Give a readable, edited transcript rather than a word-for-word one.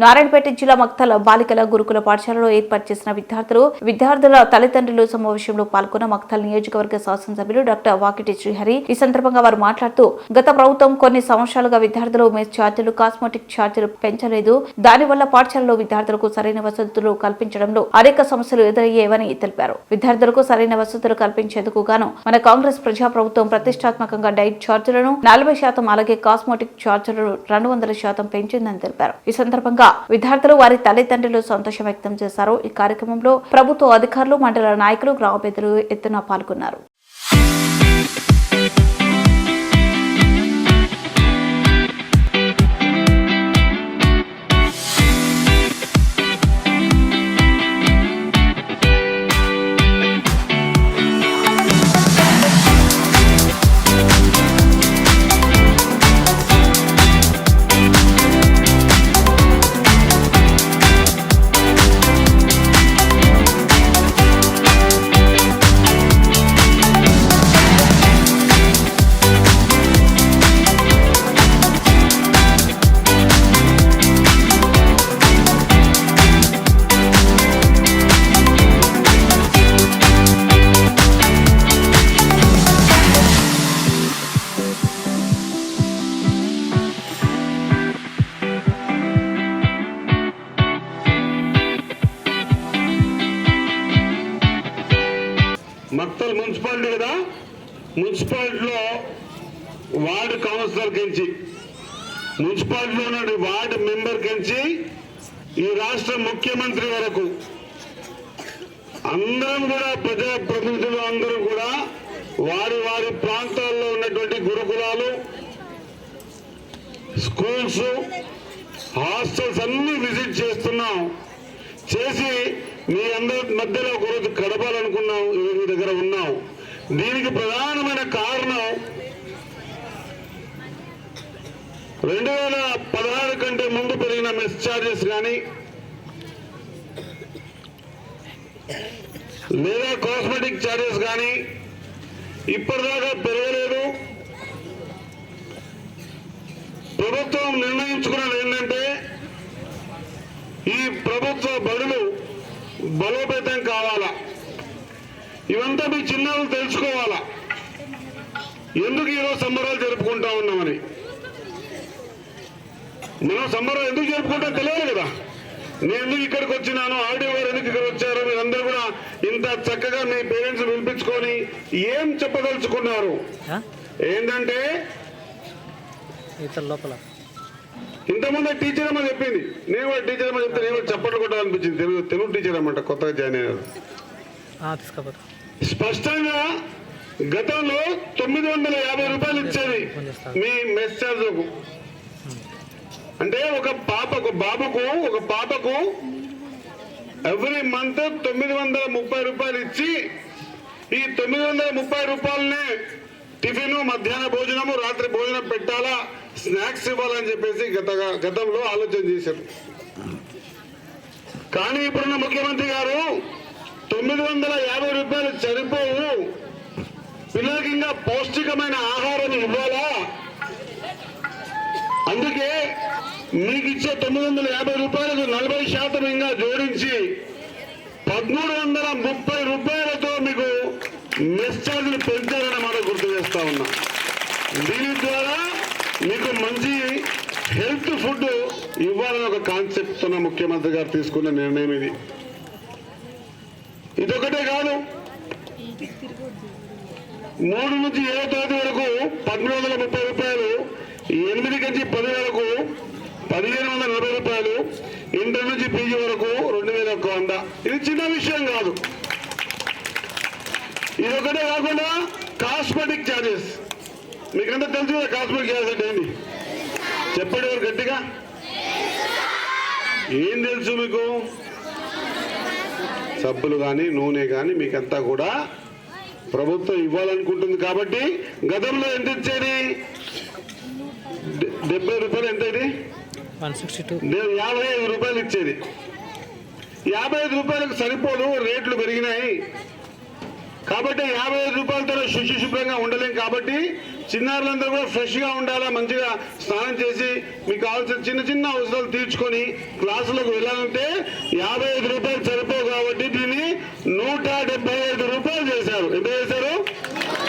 నారాయణపేట జిల్లా మక్తల బాలికల గురుకుల పాఠశాలలో ఏర్పాటు చేసిన విద్యార్థుల తల్లిదండ్రులు సమావేశంలో పాల్గొన్న మక్తల్ నియోజకవర్గ శాసనసభ్యులు డాక్టర్ వాకిటి శ్రీహరి. ఈ సందర్భంగా వారు మాట్లాడుతూ, గత ప్రభుత్వం కొన్ని సంవత్సరాలుగా విద్యార్థులు మెస్ ఛార్జీలు, కాస్మెటిక్ ఛార్జీలు పెంచలేదు. దానివల్ల పాఠశాలలో విద్యార్థులకు సరైన వసతులు కల్పించడంలో అనేక సమస్యలు ఎదురయ్యేవని తెలిపారు. విద్యార్థులకు సరైన వసతులు కల్పించేందుకు గాను మన కాంగ్రెస్ ప్రజా ప్రభుత్వం ప్రతిష్టాత్మకంగా డైట్ ఛార్జీలను 40%, అలాగే కాస్మెటిక్ ఛార్జీలను 200% పెంచిందని తెలిపారు. ఈ సందర్భంగా విద్యార్థులు వారి తల్లిదండ్రులు సంతోషం వ్యక్తం చేశారు. ఈ కార్యక్రమంలో ప్రభుత్వ అధికారులు, మండల నాయకులు, గ్రామ పెద్దలు ఎత్తున పాల్గొన్నారు. మక్తల్ మున్సిపాలిటీ కదా, మున్సిపాలిటీలో వార్డు కౌన్సిలర్ కించి, మున్సిపాలిటీలో ఉన్న వార్డు మెంబర్ కించి ఈ రాష్ట్ర ముఖ్యమంత్రి వరకు అందరం కూడా, ప్రజాప్రతినిధులు అందరూ కూడా వారి వారి ప్రాంతాల్లో ఉన్నటువంటి గురుకులాలు, స్కూల్స్, హాస్టల్స్ అన్ని విజిట్ చేస్తున్నాం. చేసి మీ అందరి మధ్యలో ఒకరోజు గడపాలనుకున్నాం. మీ దగ్గర ఉన్నాం. దీనికి ప్రధానమైన కారణం 2016 కంటే ముందు పెరిగిన మెస్ ఛార్జెస్ కానీ, లేదా కాస్మెటిక్ ఛార్జెస్ కానీ ఇప్పటిదాకా పెరగలేదు. ప్రభుత్వం నిర్ణయించుకున్నది ఏంటంటే, ఈ ప్రభుత్వ బడులు బలోపేతం కావాలా. ఇవంతా మీ చిన్నారులు తెలుసుకోవాలా. ఎందుకు ఈరోజు సంబరాలు జరుపుకుంటా ఉన్నామని. మనం సంబరాలు ఎందుకు జరుపుకుంటాం తెలియదు కదా. నేను ఎందుకు ఇక్కడికి వచ్చినాను, ఆర్డీ గారు ఎందుకు ఇక్కడ వచ్చారు, మీరందరూ కూడా ఇంత చక్కగా మీ పేరెంట్స్ పిలిపించుకొని ఏం చెప్పదలుచుకున్నారు ఏంటంటే, ఇంతకుముందే టీచర్ అమ్మ చెప్పింది, నేను కూడా టీచర్ అమ్మ చెప్తే నేను కూడా చప్పట్లు కొట్టాలనిపించింది. తెలుగు టీచర్ అమ్మంట, కొత్తగా జాయిన్ అయ్యారు. స్పష్టంగా గతంలో 950 రూపాయలు ఇచ్చేది మీ మెస్ ఛార్జ్కు. అంటే ఒక పాపకు ఎవ్రీ మంత్ 930 రూపాయలు ఇచ్చి, ఈ 930 రూపాయలనే టిఫిన్, మధ్యాహ్న భోజనము, రాత్రి భోజనం పెట్టాలా, స్నాక్స్ ఇవ్వాలని చెప్పేసి గతంలో ఆలోచన చేశారు. కానీ ఇప్పుడున్న ముఖ్యమంత్రి గారు 950 రూపాయలు సరిపోవు, పిల్లలకి ఇంకా పౌష్టికమైన ఆహారం ఇవ్వాలా, అందుకే మీకు ఇచ్చే 950 రూపాయలకు 40% ఇంకా జోడించి 1330 రూపాయలతో మీకు మెస్ ఛార్జీలు పెంచారని మనం గుర్తు చేస్తా ఉన్నాం. దీని ద్వారా మీకు మంచి హెల్త్ ఫుడ్ ఇవ్వాలని ఒక కాన్సెప్ట్ ఉన్న ముఖ్యమంత్రి గారు తీసుకున్న నిర్ణయం ఇది. ఇదొకటే కాదు, 3 నుంచి 7వ తరగతి వరకు 1330 రూపాయలు, 8 నుంచి 10 వరకు 1540 రూపాయలు, ఇంటర్ నుంచి పీజీ వరకు 2100. ఇది చిన్న విషయం కాదు. ఇదొకటే కాకుండా కాస్మెటిక్ ఛార్జెస్, మీకంతా తెలుసు కదా కాస్మెటిక్ ఛార్జెస్ అంటే ఏంటి, చెప్పండి ఎవరు గట్టిగా. ఏం తెలుసు మీకు? సబ్బులు కానీ, నూనె కానీ మీకంతా కూడా ప్రభుత్వం ఇవ్వాలనుకుంటుంది. కాబట్టి గతంలో ఎంత ఇచ్చేది? 70 రూపాయలు. ఎంత ఇది? 55 రూపాయలు ఇచ్చేది. 55 రూపాయలకు సరిపోదు, రేట్లు పెరిగినాయి. కాబట్టి 55 రూపాయలతో శుభ్రంగా ఉండలేం. కాబట్టి చిన్నారులందరూ కూడా ఫ్రెష్ గా ఉండాలా, మంచిగా స్నానం చేసి మీకు కావాల్సిన చిన్న చిన్న అవసరాలు తీర్చుకొని క్లాసులకు వెళ్ళాలంటే 55 రూపాయలు సరిపోవు కాబట్టి దీన్ని 175 రూపాయలు